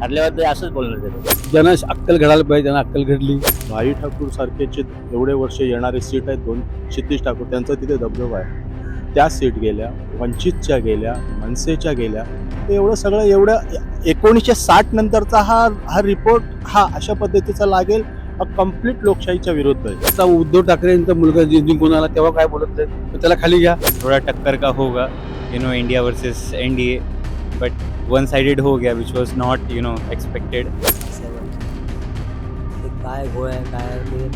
हरल्यावर ते असंच बोलणार ते. ज्यांना अक्कल घडायला पाहिजे त्यांना अक्कल घडली. भाई ठाकूर सारखेचे एवढे वर्ष येणारे सीट आहेत दोन, क्षितिज ठाकूर त्यांचा तिथे धबधबा आहे. त्या सीट गेल्या, वंचितच्या गेल्या, मनसेच्या गेल्या. ते एवढं सगळं एवढं 1960 नंतरचा हा रिपोर्ट हा अशा पद्धतीचा लागेल, हा कम्प्लीट लोकशाहीच्या विरुद्ध आहे. आता उद्धव ठाकरेंचा मुलगा जिंकून आला तेव्हा काय बोलत नाही, तर त्याला खाली घ्या. थोड़ा टक्कर का होगा, India versus NDA, but one sided हो गया विच वाज नॉट एक्सपेक्टेड. काय घोळ आहे काय ते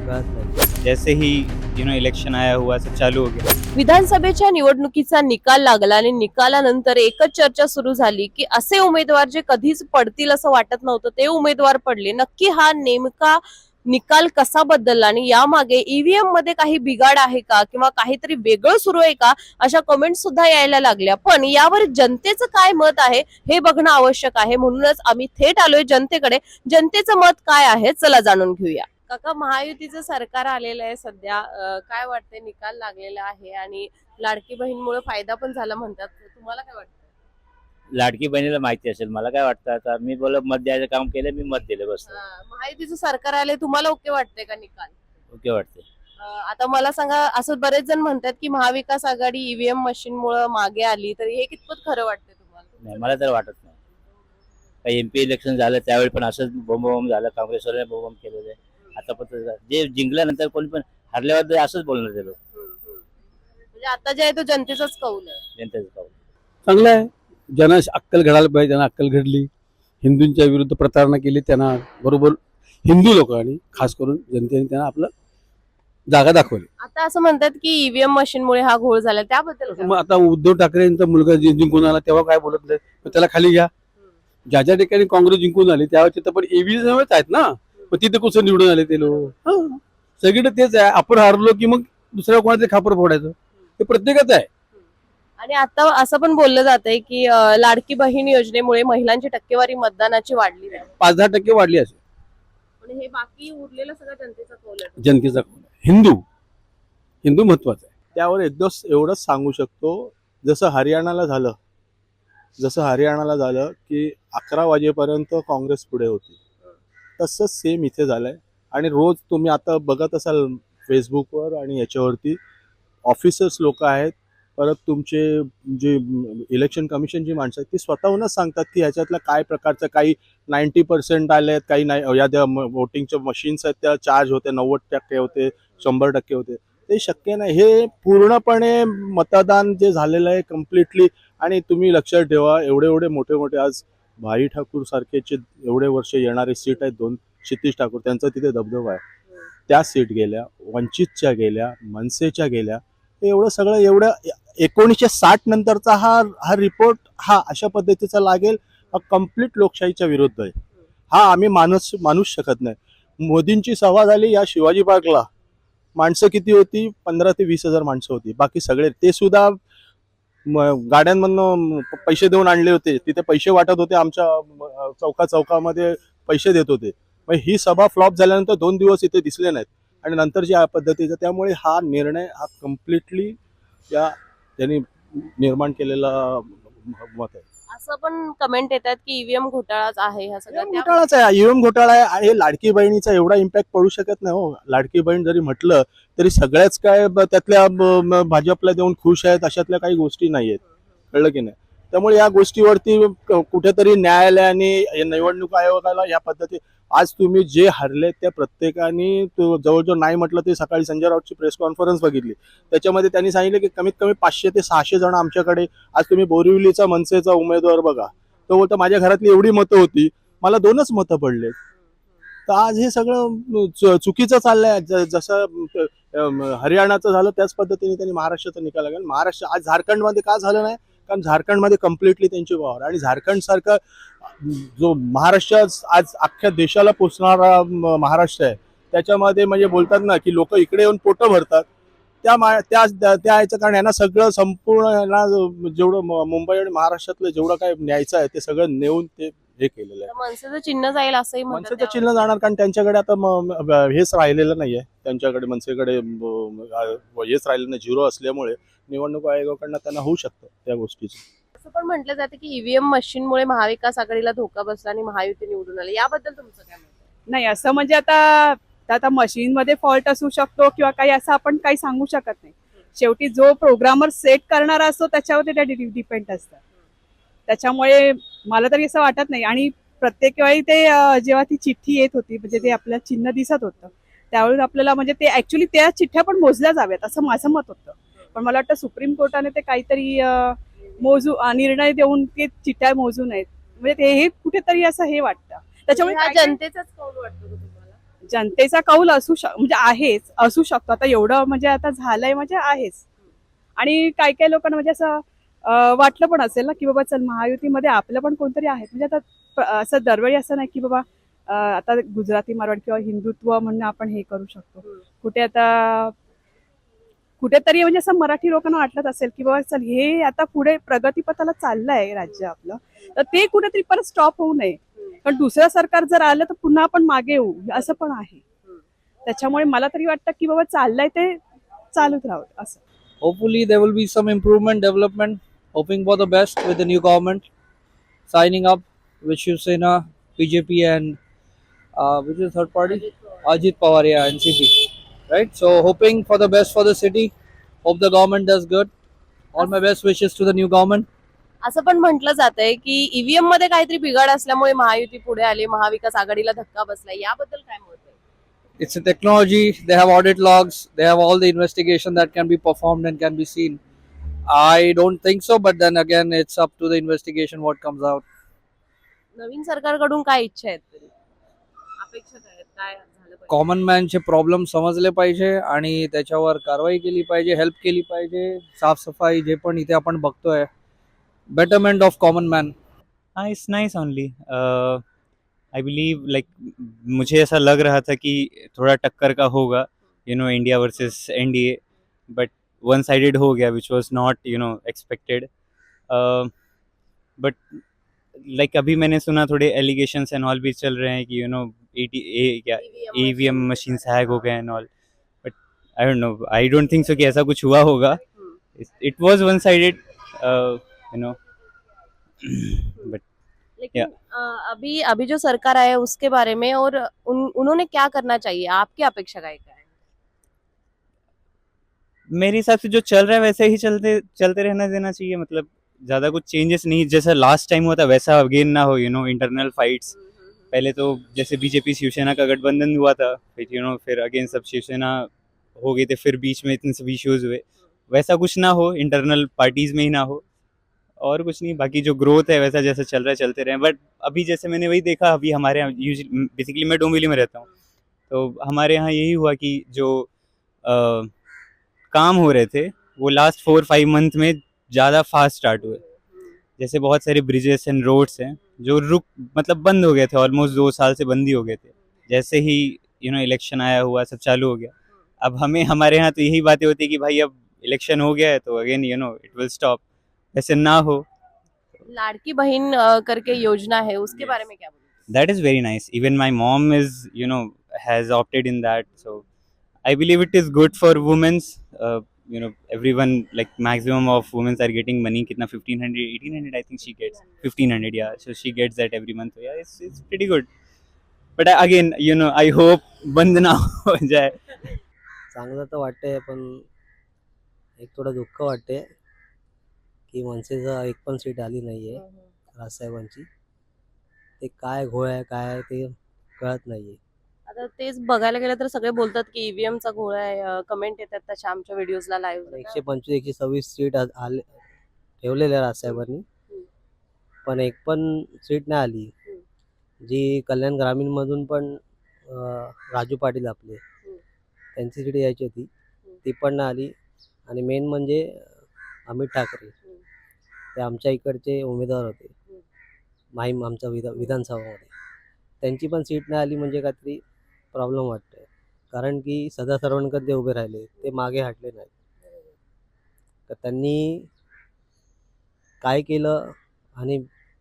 कळत नाही. जैसे ही इलेक्शन आया हुआ से चालू हो गया. विधानसभेच्या निवडणुकीचा निकाल लागला आणि निकालानंतर एकच चर्चा सुरू झाली की असे उमेदवार जे कधीच पडतील असं वाटत नव्हतं ते उमेदवार पडले. नक्की हा नेमका निकाल कसा बदलला आणि यामागे ईव्हीएम मध्ये काही बिघाड आहे का किंवा काहीतरी वेगळं सुरू आहे का, अशा कमेंट सुद्धा यायला लागल्या. पण यावर जनतेचं काय मत आहे हे बघणं आवश्यक आहे. म्हणूनच आम्ही थेट आलोय जनतेकडे. जनतेचं मत काय आहे चला जाणून घेऊया. काका, महायुतीचं सरकार आलेलं आहे सध्या, काय वाटतंय? निकाल लागलेला आहे आणि लाडकी बहीणमुळे फायदा पण झाला म्हणतात. तुम्हाला काय वाटतं? लाडकी बहिणीला माहिती असेल, मला काय वाटतं आता मी बोल मत द्यायचं काम केलं, मी मत दिलं बस. महायुतीचं सरकार आले, तुम्हाला ओके वाटतंय का निकाल? ओके वाटते. आता मला सांगा, असं बरेच जण म्हणतात की महाविकास आघाडी ईव्हीएम मशीन मुळे मागे आली, तर हे कितपत खरं वाटतंय तुम्हाला? नाही, मला तर वाटत नाही. काही MP इलेक्शन झालं त्यावेळी पण असंच बोंबाबोंब झालं, काँग्रेसवाल्याने बोंबाबोंब केलेलं आहे. आता पण जे जिंकल्यानंतर कोणी पण हरल्यावर ते असंच बोलणार ते लोक. म्हणजे आता जे आहे तो जनतेचाच कौल आहे. जनतेचं पाऊल. चांगलं आहे. ज्यांना अक्कल घडायला पाहिजे त्यांना अक्कल घडली. हिंदूंच्या विरुद्ध प्रतारणा केली, त्यांना बरोबर हिंदू लोकांनी खास करून जनतेने त्यांना आपलं जागा दाखवली. आता असं म्हणतात की ईव्हीएम मशीन मुळे हा घोळ झाला, त्याबद्दल काय? मग आता उद्धव ठाकरेंचा मुलगा जिंकून आला तेव्हा काय बोलत नाही, तर त्याला खाली घ्या. ज्या ज्या ठिकाणी काँग्रेस जिंकून आली त्यावेळी तिथं पण ईव्हीएमच आहेत ना, मग तिथे कुठं निवडून आले ते लोक. सगळीकडे तेच आहे. आपण हारलो की मग दुसऱ्या कोणाचे खापर फोडायचं, हे प्रत्येकाच आहे. आणि आता असं पण बोललं जातंय की लाडकी बहीण योजनेमुळे महिलांची टक्केवारी मतदानाची वाढली आहे. 5-10% वाढली असेल. पण हे बाकी उरलेलं सगळं जनतेचा कौल आहे. जनतेचा कौल आहे. हिंदू महत्वाचा आहे. त्यावर एवढंच सांगू शकतो, जसं हरियाणाला झालं की 11 वाजेपर्यंत काँग्रेस पुढे होती, तसंच सेम इथे झालंय. आणि रोज तुम्ही आता बघत असाल फेसबुकवर आणि याच्यावरती ऑफिसर्स लोक आहेत, परत तुमचे जे इलेक्शन कमिशनची माणसं आहेत ती स्वतःहूनच सांगतात की ह्याच्यातल्या काय प्रकारचं, काही 90% आले आहेत, काही नाही. या ज्या वोटिंगच्या मशीन्स आहेत त्या चार्ज होते, 90% होते, 100% होते. ते शक्य नाही. हे पूर्णपणे मतदान जे झालेलं आहे कम्प्लिटली. आणि तुम्ही लक्षात ठेवा, एवढे मोठे आज भाई ठाकूर सारखेचे एवढे वर्ष येणारे सीट आहेत दोन, क्षितिज ठाकूर त्यांचा तिथे धबधबा आहे. त्या सीट गेल्या, वंचितच्या गेल्या, मनसेच्या गेल्या. ते एवढं सगळं एवढं 1960 नंतरचा हा रिपोर्ट हा अशा पद्धतीचा लागेल, हा कम्प्लीट लोकशाहीच्या विरुद्ध आहे. हा आम्ही मानूच शकत नाही. मोदींची सभा झाली या शिवाजी पार्कला, माणसं किती होती? 15,000 ते 20,000 माणसं होती. बाकी सगळे ते सुद्धा गाड्यांमधनं पैसे देऊन आणले होते. तिथे पैसे वाटत होते, आमच्या चौकामध्ये पैसे देत होते. मग ही सभा फ्लॉप झाल्यानंतर 2 दिवस इथे दिसले नाहीत. आणि नंतर ज्या पद्धतीचा, त्यामुळे हा निर्णय हा कम्प्लिटली त्यांनी निर्माण केलेला मत आहे. असं पण कमेंट येतात की ईव्हीएम घोटाळाच आहे हा सगळा. घोटाळाच आहे, ईव्हीएम घोटाळा आहे. हे लाडकी बहिणीचा एवढा इम्पॅक्ट पडू शकत नाही हो. लाडकी बहीण जरी म्हटलं तरी सगळ्याच काय त्यातल्या भाजपला देऊन खुश आहेत अशातल्या काही गोष्टी नाही आहेत, कळलं की नाही. त्यामुळे या गोष्टीवरती कुठेतरी न्यायालयाने, निवडणूक आयोगाला या पद्धती, आज तुम्ही जे हरले त्या प्रत्येकाने जवळजवळ नाही म्हटलं ते सकाळी संजय राऊतची प्रेस कॉन्फरन्स बघितली, त्याच्यामध्ये त्यांनी सांगितलं की कमीत कमी 500 ते 600 जण आमच्याकडे. आज तुम्ही बोरिवलीचा मनसेचा उमेदवार बघा, तो बोलतो माझ्या घरातली एवढी मतं होती, मला 2च मतं पडले. तर आज हे सगळं चुकीचं चाललंय. जसं हरियाणाचं झालं त्याच पद्धतीने त्यांनी महाराष्ट्राचा निकाल लागला. महाराष्ट्र आज झारखंडमध्ये का झालं नाही? कारण झारखंडमध्ये कम्प्लिटली त्यांची पॉवर. आणि झारखंड सारखा जो महाराष्ट्र आज अख्ख्या देशाला पोचणारा महाराष्ट्र आहे, त्याच्यामध्ये म्हणजे बोलतात ना की लोक इकडे येऊन पोटं भरतात. त्या याचं कारण यांना सगळं संपूर्ण यांना जेवढं मुंबई आणि महाराष्ट्रातलं जेवढं काय न्यायचं आहे ते सगळं नेऊन ते हे केलेलं आहे. मनसेचं चिन्ह जाईल असंही म्हणतात. मनसेचं चिन्ह जाणार, कारण त्यांच्याकडे आता हेच राहिलेलं नाहीये. त्यांच्याकडे मनसेकडे हेच राहिलेलं नाही, झिरो असल्यामुळे निवडणूक आयोगाकडनं त्यांना होऊ शकतं त्या गोष्टीचं. असं पण म्हटलं जातं की ईव्हीएम मशीनमुळे महाविकास आघाडीला धोका बसला आणि महायुती निवडून आली, याबद्दल तुमचं काय मत आहे? नाही असं म्हणजे आता आता मशीन मध्ये फॉल्ट असू शकतो किंवा काही असं आपण काही सांगू शकत नाही. शेवटी जो प्रोग्रामर सेट करणारा असतो त्याच्यावरती त्या डिपेंड असतं. त्याच्यामुळे मला तरी असं वाटत नाही. आणि प्रत्येक वेळी ते जेव्हा ती चिठ्ठी येत होती म्हणजे ते आपल्याला चिन्ह दिसत होतं त्यावेळी आपल्याला म्हणजे ते ऍक्च्युली त्या चिठ्ठ्या पण मोजल्या जाव्यात असं माझं मत होतं. पण मला वाटतं सुप्रीम कोर्टाने ते काहीतरी निर्णय देऊन ते चिठ्ठ्या मोजू नयेत. म्हणजे ते हे कुठेतरी असं हे वाटतं. त्याच्यामुळे हा काय- जनतेचाच कौल वाटतो का तुम्हाला? जनतेचा कौल म्हणजे आहेच, असू शकतो. आता एवढं म्हणजे आता झालंय म्हणजे आहेच. आणि काही काही लोकांना म्हणजे असं वाटलं पण असेल ना की बाबा चल महायुतीमध्ये आपलं पण कोणतरी आहे. म्हणजे आता असं दरवेळी असं नाही की बाबा आता गुजराती मारवाड किंवा हिंदुत्व म्हणून आपण हे करू शकतो. कुठे आता कुठेतरी म्हणजे असं मराठी लोकांना वाटत असेल की बाबा चल हे आता पुढे प्रगतीपथाला चाललंय राज्य आपलं, तर ते कुठेतरी परत स्टॉप होऊ नये. कारण दुसरं सरकार जर आलं तर पुन्हा आपण मागे येऊ असं पण आहे. त्याच्यामुळे मला तरी वाटतं की बाबा चाललंय ते चालूच राहावं असं. Hopefully, there will be some improvement, development. Hoping for the best with the new government. Signing up with Shiv Sena, BJP, and which is third party? Ajit Pawar, yeah, NCP. Right? So, hoping for the best for the city. Hope the government does good. All my best wishes to the new government. असं पण म्हटलं जातंय की EVM मध्ये काहीतरी बिघाड असल्यामुळे महायुती पुढे आली, महाविकास आघाडीला धक्का बसला, याबद्दल काय मत आहे? It's a technology. They have audit logs. They have all the investigation that can be performed and can be seen. I don't think so, but then again, it's up to the investigation what comes out. नवीन सरकारकडून काय इच्छा आहेत तरी? अपेक्षा काय आहेत? काय झालं पाहिजे? कॉमन मॅनचे प्रॉब्लेम समजले पाहिजे आणि त्याच्यावर कारवाई केली पाहिजे, हेल्प केली पाहिजे, साफसफाई जे पण इथे आपण बघतोय, betterment of common man. It's nice only. I believe like मुझे ऐसा लग रहा था कि थोड़ा टक्कर का होगा, India versus NDA, but one sided हो गया, which was not expected. But like अभी मैंने सुना थोड़े एलिगेशंस एंड ऑल भी चल रहे हैं कि क्या ईवीएम मशीन्स हैक हो गए end all, but I don't know, I don't think so कि ऐसा कुछ हुआ होगा. इट वाज वन साइडेड, बट लेकिन अभी जो सरकार है उसके बारे में और उन्होंने क्या करना चाहिए, आपकी अपेक्षा क्या है? मेरे हिसाब से जो चल रहा है वैसे ही चलते रहना देना चाहिए. मतलब ज़्यादा कुछ चेंजेस नहीं, जैसा लास्ट टाइम हुआ था वैसा अगेन ना हो. इंटरनल फाइट्स, पहले तो जैसे बीजेपी शिवसेना का गठबंधन हुआ था, फिर अगेन सब शिवसेना हो गए थे, फिर बीच में इतने सब इश्यूज हुए, वैसा कुछ ना हो, इंटरनल पार्टीज में ही ना हो, और कुछ नहीं. बाकी जो ग्रोथ है वैसा जैसा चल रहा है चलते रहे. बट अभी जैसे मैंने वही देखा, अभी हमारे यहाँ बेसिकली मैं डोंबिवली में रहता हूँ, तो हमारे यहाँ यही हुआ कि जो काम हो रहे थे वो लास्ट 4-5 मंथ में ज़्यादा फास्ट स्टार्ट हुए. जैसे बहुत सारे ब्रिजेस एंड रोड्स हैं जो मतलब बंद हो गए थे, ऑलमोस्ट 2 साल से बंद ही हो गए थे. जैसे ही इलेक्शन आया हुआ सब चालू हो गया. अब हमारे यहाँ तो यही बातें होती है कि भाई अब इलेक्शन हो गया है तो अगेन इट विल स्टॉप. ऐसे ना हो. लाड़की बहन करके योजना है, उसके बारे में क्या बोलोगे? That is very nice. Even my mom is has opted in that, so I believe it is good for women's. Everyone, like maximum of women are getting money. Kitna 1500, 1800 I think she gets. 1500, yeah. So she gets that every month. So yeah, it's pretty good. But again, I hope बंद ना हो जाए. चांगलं तर वाटतंय, पण एक थोडं दुःख वाटते की मनसेचं एक पण सीट आली नाहीये राजसाहेबांची. ते काय घोळ आहे काय आहे ते कळत नाहीये. आता तेच बघायला गेलं तर सगळे बोलतात की ईव्हीएम चा घोळ आहे, कमेंट येतात तशा आमच्या व्हिडिओजला लाईव्ह. 125-126 सीट आले ठेवलेल्या राजसाहेबांनी, पण एक पण सीट नाही आली. जी कल्याण ग्रामीण मधून पण राजू पाटील आपले त्यांची सीट यायची होती, ती पण नाही आली. आणि मेन म्हणजे अमित ठाकरे ते आमच्या इकडचे उमेदवार होते माहीम आमच्या विधानसभामध्ये, त्यांची पण सीट नाही आली. म्हणजे काहीतरी प्रॉब्लेम वाटतोय, कारण की सदा सरवणकर जे उभे राहिले ते मागे हटले नाहीत. तर त्यांनी काय केलं आणि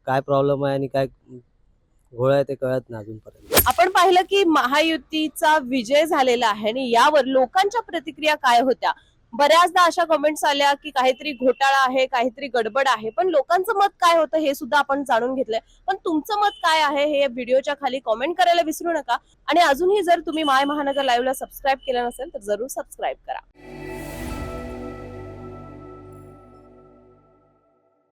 काय प्रॉब्लेम आहे आणि काय घोळ आहे ते कळत नाही अजूनपर्यंत. आपण पाहिलं की महायुतीचा विजय झालेला आहे आणि यावर लोकांच्या प्रतिक्रिया काय होत्या बऱ्याचदा अशा कमेंट्स आल्या की काहीतरी घोटाळा आहे, काहीतरी गडबड आहे, पण लोकांचं मत काय होतं हे सुद्धा आपण जाणून घेतलंय. पण तुमचं मत काय आहे हे या व्हिडिओच्या खाली कमेंट करायला विसरू नका. आणि अजूनही जर तुम्ही माय महानगर लाईव्हला सबस्क्राईब केलं नसेल तर जरूर सबस्क्राईब करा.